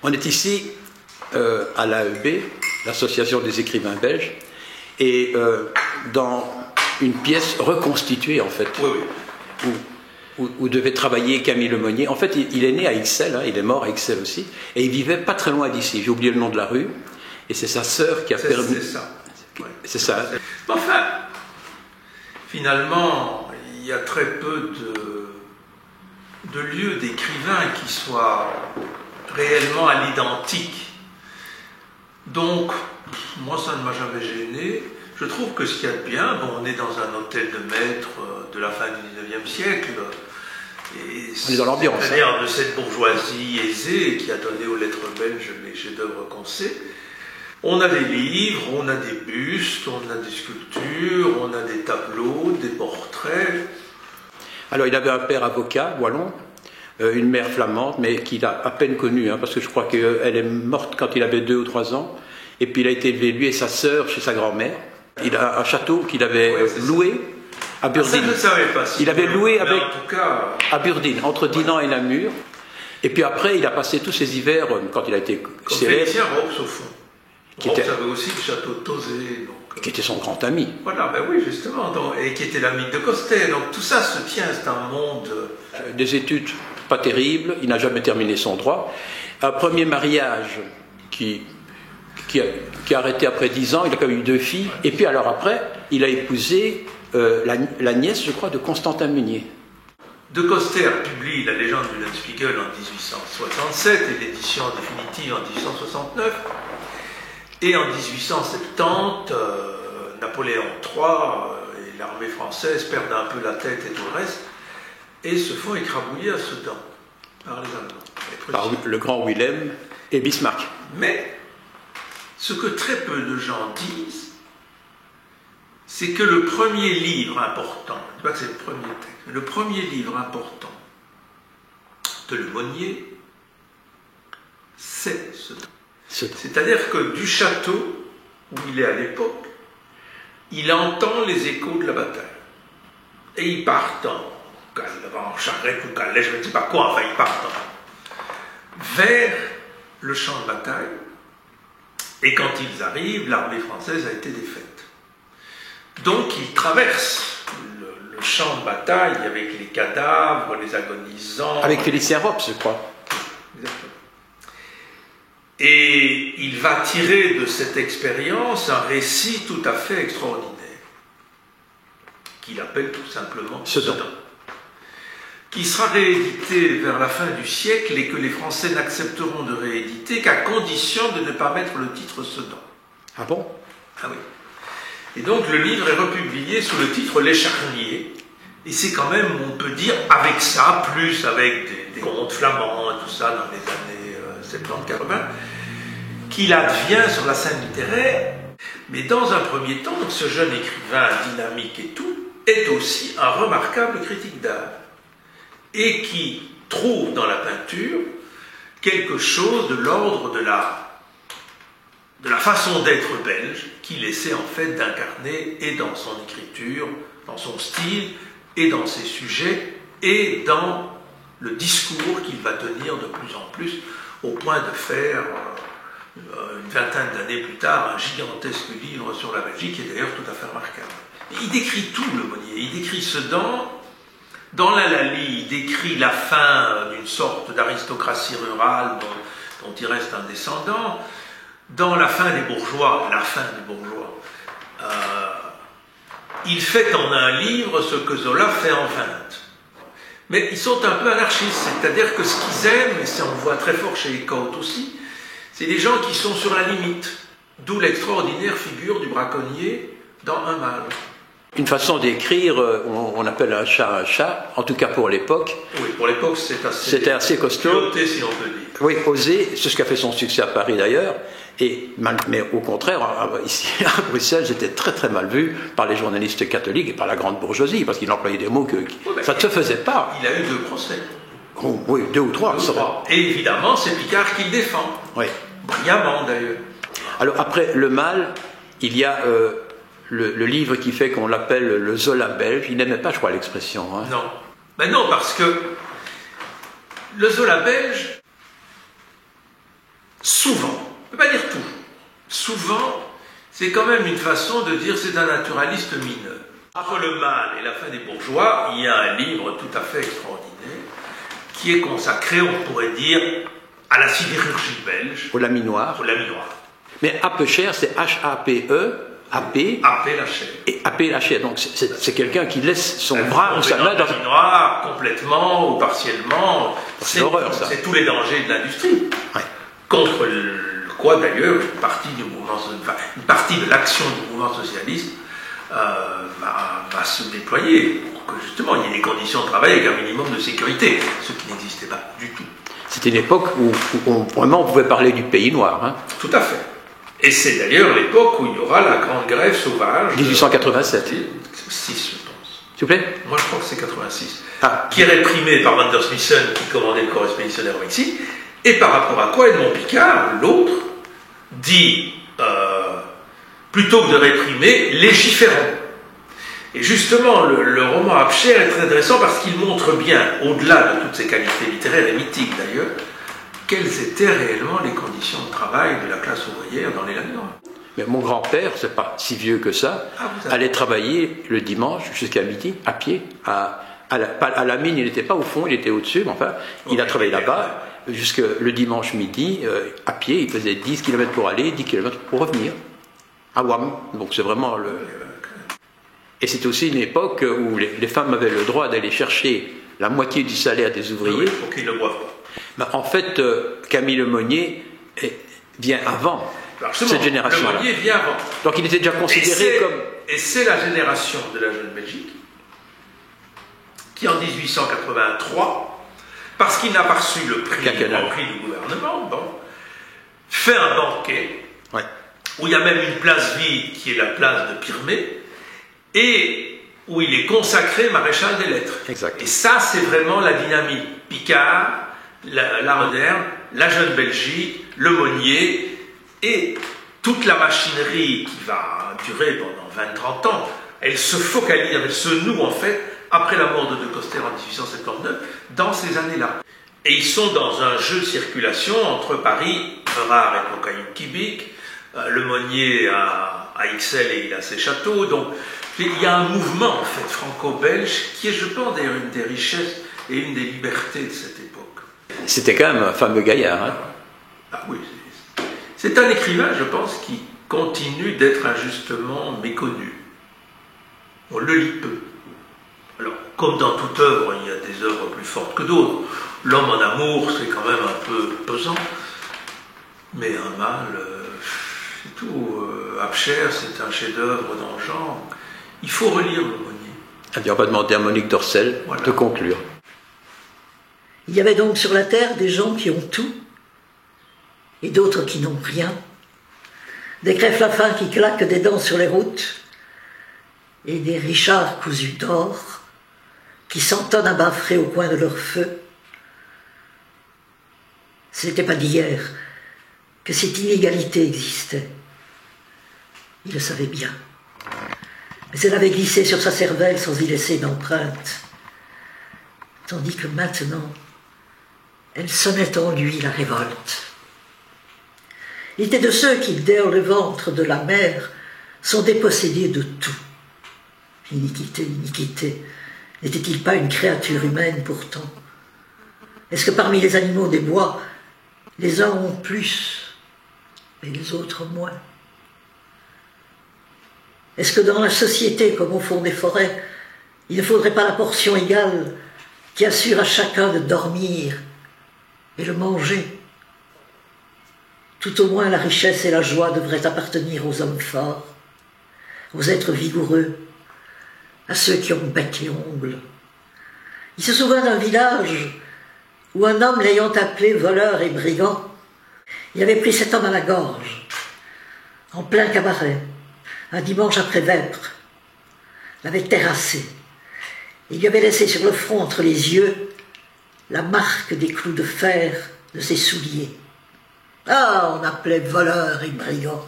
On est ici à l'AEB, l'Association des écrivains belges, et dans une pièce reconstituée en fait, où devait travailler Camille Lemonnier. En fait, il est né à Ixelles, hein, il est mort à Ixelles aussi, et il vivait pas très loin d'ici. J'ai oublié le nom de la rue, et c'est sa sœur qui a permis... C'est ça. Ouais. C'est ça. Enfin, finalement, il y a très peu de lieux d'écrivains qui soient réellement à l'identique. Donc, moi, ça ne m'a jamais gêné. Je trouve que ce qu'il y a de bien, bon, on est dans un hôtel de maître de la fin du XIXe siècle, et on est dans l'ambiance. C'est-à-dire de cette bourgeoisie aisée qui a donné aux lettres belges les chefs-d'œuvre qu'on sait. On a des livres, on a des bustes, on a des sculptures, on a des tableaux, des portraits. Alors, il avait un père avocat, wallon, une mère flamande, mais qu'il a à peine connue, hein, parce que je crois qu'elle est morte quand il avait 2 ou 3 ans. Et puis il a été élevé, lui et sa sœur, chez sa grand-mère. Il a un château qu'il avait loué à Burdine. Ça, je ne savais pas. Si il avait loué avec, en tout cas, à Burdine, entre Dinan et Namur. Et puis après, il a passé tous ses hivers, quand il a été comme célèbre. Félicien Rops, au fond. Rops avait aussi le château de Tauzé. Qui était son grand ami. Voilà, ben oui, justement. Donc, et qui était l'ami de Costet. Donc tout ça se tient, c'est un monde... Des études pas terribles, il n'a jamais terminé son droit. Un premier mariage qui a arrêté après 10 ans, il a quand même eu 2 filles. Et puis alors après, il a épousé la nièce, je crois, de Constantin Meunier. De Coster publie La légende du Lundspiegel en 1867 et l'édition définitive en 1869. Et en 1870, Napoléon III et l'armée française perdent un peu la tête et tout le reste, et se font écrabouiller à Sedan par les Allemands. Par le grand Wilhelm et Bismarck. Mais ce que très peu de gens disent, c'est que le premier livre important, je ne dis pas que c'est le premier texte, mais le premier livre important de Lemonnier, c'est Sedan. C'est-à-dire que du château où il est à l'époque, il entend les échos de la bataille. Et ils partent en charrette ou calèche, je ne sais pas quoi, enfin ils partent vers le champ de bataille. Et quand ils arrivent, l'armée française a été défaite. Donc ils traversent le champ de bataille avec les cadavres, les agonisants. Avec Félicien Rops, je crois. Exactement. Et il va tirer de cette expérience un récit tout à fait extraordinaire, qu'il appelle tout simplement Sedan, qui sera réédité vers la fin du siècle et que les Français n'accepteront de rééditer qu'à condition de ne pas mettre le titre Sedan. Ah bon? Ah oui. Et donc le livre est republié sous le titre Les Charniers, et c'est quand même, on peut dire, avec ça, plus avec des contes flamands et tout ça dans les années 70-80, qu'il advient sur la scène littéraire. Mais dans un premier temps, ce jeune écrivain dynamique et tout, est aussi un remarquable critique d'art, et qui trouve dans la peinture quelque chose de l'ordre de la façon d'être belge, qu'il essaie en fait d'incarner et dans son écriture, dans son style, et dans ses sujets, et dans le discours qu'il va tenir de plus en plus, au point de faire, une vingtaine d'années plus tard, un gigantesque livre sur la Belgique, qui est d'ailleurs tout à fait remarquable. Il décrit tout, Lemonnier. Il décrit Sedan. Dans l'Hallali, il décrit la fin d'une sorte d'aristocratie rurale dont il reste un descendant. Dans la fin des bourgeois, il fait en un livre ce que Zola fait en 20. Mais ils sont un peu anarchistes, c'est-à-dire que ce qu'ils aiment, et ça on le voit très fort chez Eckhout aussi, c'est des gens qui sont sur la limite, d'où l'extraordinaire figure du braconnier dans Un mâle. Une façon d'écrire, on appelle un chat, en tout cas pour l'époque. Oui, pour l'époque c'était assez costaud. Osé, si on peut dire. Oui, osé, c'est ce qui a fait son succès à Paris d'ailleurs. Mais au contraire, ici à Bruxelles, j'étais très très mal vu par les journalistes catholiques et par la grande bourgeoisie, parce qu'il employait des mots ça ne se faisait pas. Il a eu 2 procès. Oh, oui, 2 ou 3. Et évidemment, c'est Picard qui le défend. Oui. Brillamment d'ailleurs. Alors après Le Mal, il y a le livre qui fait qu'on l'appelle le Zola belge. Il n'aimait pas, je crois, l'expression. Hein. Non. Ben non, parce que le Zola belge, souvent, on ne peut pas dire toujours, souvent, c'est quand même une façon de dire c'est un naturaliste mineur. Entre le mal et la fin des bourgeois, il y a un livre tout à fait extraordinaire qui est consacré, on pourrait dire, à la sidérurgie belge. Au laminoir. Au laminoir. Mais Apecher, c'est H-A-P-E, A-P. A-P Lacher. Et A-P Lacher. Donc c'est quelqu'un qui laisse son bras ou sa main dans le laminoir, complètement ou partiellement. C'est l'horreur, ça. C'est tous les dangers de l'industrie. Ouais. Contre quoi, d'ailleurs, une partie de l'action du mouvement socialiste va se déployer pour que justement il y ait des conditions de travail avec un minimum de sécurité, ce qui n'existait pas du tout. C'était une époque où vraiment on pouvait parler du pays noir. Hein. Tout à fait. Et c'est d'ailleurs l'époque où il y aura la grande grève sauvage. 1887. 6, je pense. S'il vous plaît. Moi je crois que c'est 86. Ah. Qui est réprimée par Van der Smissen qui commandait le corps expéditionnaire au Mexique. Et par rapport à quoi Edmond Picard, l'autre, dit plutôt que de réprimer, légiférons. Et justement, le roman Apecher est très intéressant parce qu'il montre bien, au-delà de toutes ses qualités littéraires et mythiques d'ailleurs, quelles étaient réellement les conditions de travail de la classe ouvrière dans les laminoirs. Mais mon grand-père, c'est pas si vieux que ça, allait travailler le dimanche jusqu'à midi, à pied, à la mine. Il n'était pas au fond, il était au-dessus, mais enfin, il a travaillé là-bas, jusque le dimanche midi, à pied, il faisait 10 km pour aller, 10 km pour revenir, à Ouam. Donc c'est vraiment le... Et c'est aussi une époque où les femmes avaient le droit d'aller chercher la moitié du salaire des ouvriers. Pour qu'ils ne boivent pas. Ben, en fait, Camille Lemonnier vient avant cette génération-là. Lemonnier vient avant. Donc il était déjà considéré comme... Et c'est la génération de la jeune Belgique qui, en 1883, parce qu'il n'a pas reçu le prix du gouvernement, fait un banquet où il y a même une place vide qui est la place de Pirmé, et où il est consacré maréchal des lettres. Exact. Et ça, c'est vraiment la dynamique. Picard, la moderne, la jeune Belgique, le Monnier, et toute la machinerie qui va durer pendant 20-30 ans, elle se focalise, elle se noue en fait, après la mort de De Coster en 1879, dans ces années-là. Et ils sont dans un jeu de circulation entre Paris, Erard et Cocaïne-Kibic, le Monnier à Ixelles et il a ses châteaux, donc il y a un mouvement en fait franco-belge qui est, je pense, d'ailleurs une des richesses et une des libertés de cette époque. C'était quand même un fameux gaillard. Hein. Ah oui, c'est un écrivain, je pense, qui continue d'être injustement méconnu. On le lit peu. Alors, comme dans toute œuvre, il y a des œuvres plus fortes que d'autres. L'homme en amour, c'est quand même un peu pesant, mais un mal, c'est tout. Apecher, c'est un chef-d'œuvre dans le genre. Il faut relire le Monnier. On va demander à Monique Dorcel de conclure. Il y avait donc sur la terre des gens qui ont tout et d'autres qui n'ont rien. Des crève-lafins qui claquent des dents sur les routes et des richards cousus d'or qui s'entonnent à baffrer au coin de leur feu. Ce n'était pas d'hier que cette inégalité existait. Il le savait bien. Mais elle avait glissé sur sa cervelle sans y laisser d'empreinte. Tandis que maintenant, elle sonnait en lui la révolte. Il était de ceux qui, dès le ventre de la mère, sont dépossédés de tout. Iniquité, iniquité. N'était-il pas une créature humaine pourtant? Est-ce que parmi les animaux des bois, les uns ont plus et les autres moins? Est-ce que dans la société, comme au fond des forêts, il ne faudrait pas la portion égale qui assure à chacun de dormir et de manger? Tout au moins la richesse et la joie devraient appartenir aux hommes forts, aux êtres vigoureux, à ceux qui ont bec et ongles. Il se souvint d'un village où un homme l'ayant appelé voleur et brigand, il avait pris cet homme à la gorge, en plein cabaret, un dimanche après vêpres, l'avait terrassé, et lui avait laissé sur le front entre les yeux la marque des clous de fer de ses souliers. Ah, on appelait voleur et brigand.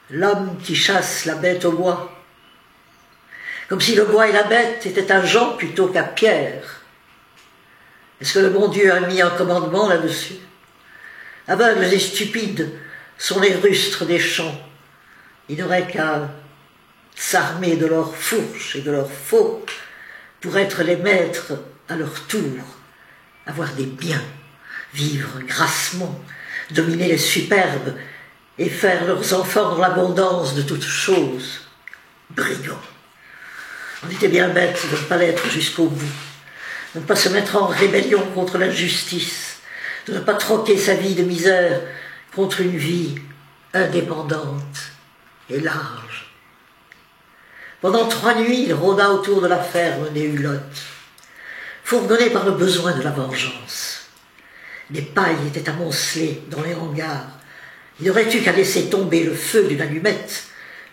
L'homme qui chasse la bête au bois, comme si le bois et la bête étaient à Jean plutôt qu'à Pierre. Est-ce que le bon Dieu a mis un commandement là-dessus? Aveugles et stupides sont les rustres des champs. Ils n'auraient qu'à s'armer de leurs fourches et de leurs faux pour être les maîtres à leur tour, avoir des biens, vivre grassement, dominer les superbes et faire leurs enfants dans l'abondance de toutes choses. Brigands. On était bien bête de ne pas l'être jusqu'au bout, de ne pas se mettre en rébellion contre l'injustice, de ne pas troquer sa vie de misère contre une vie indépendante et large. Pendant 3 nuits, il rôda autour de la ferme des Hulottes, fourgonné par le besoin de la vengeance. Des pailles étaient amoncelées dans les hangars. Il n'aurait eu qu'à laisser tomber le feu d'une allumette.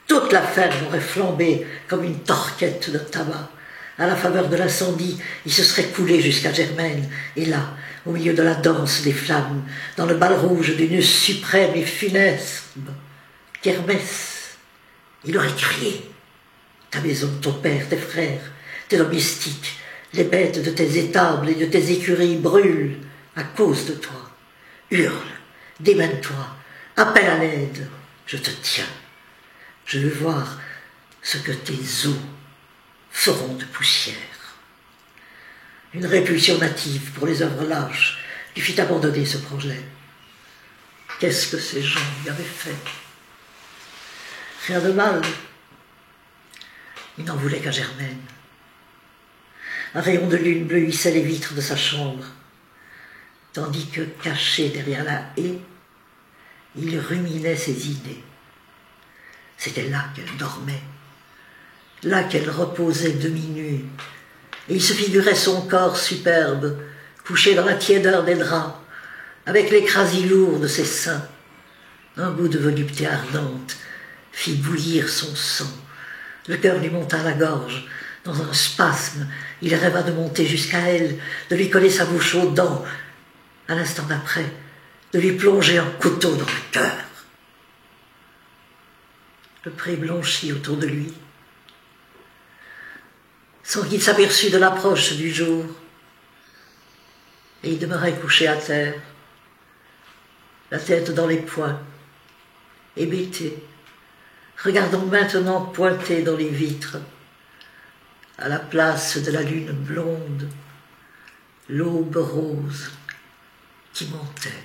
Toute la ferme aurait flambé comme une torquette de tabac. À la faveur de l'incendie, il se serait coulé jusqu'à Germaine. Et là, au milieu de la danse des flammes, dans le bal rouge d'une suprême et funeste kermesse, il aurait crié: ta maison, ton père, tes frères, tes domestiques, les bêtes de tes étables et de tes écuries brûlent à cause de toi. Hurle, démène-toi, appelle à l'aide, je te tiens. Je veux voir ce que tes os feront de poussière. Une répulsion native pour les œuvres lâches lui fit abandonner ce projet. Qu'est-ce que ces gens lui avaient fait? Rien de mal. Il n'en voulait qu'à Germaine. Un rayon de lune bleuissait les vitres de sa chambre, tandis que, caché derrière la haie, il ruminait ses idées. C'était là qu'elle dormait, là qu'elle reposait demi-nue, et il se figurait son corps superbe, couché dans la tiédeur des draps, avec l'écrasille lourd de ses seins. Un goût de volupté ardente fit bouillir son sang. Le cœur lui monta à la gorge. Dans un spasme, il rêva de monter jusqu'à elle, de lui coller sa bouche aux dents. À l'instant d'après, de lui plonger un couteau dans le cœur. Le pré blanchit autour de lui, sans qu'il s'aperçût de l'approche du jour, et il demeurait couché à terre, la tête dans les poings, hébété, regardant maintenant pointer dans les vitres, à la place de la lune blonde, l'aube rose qui montait.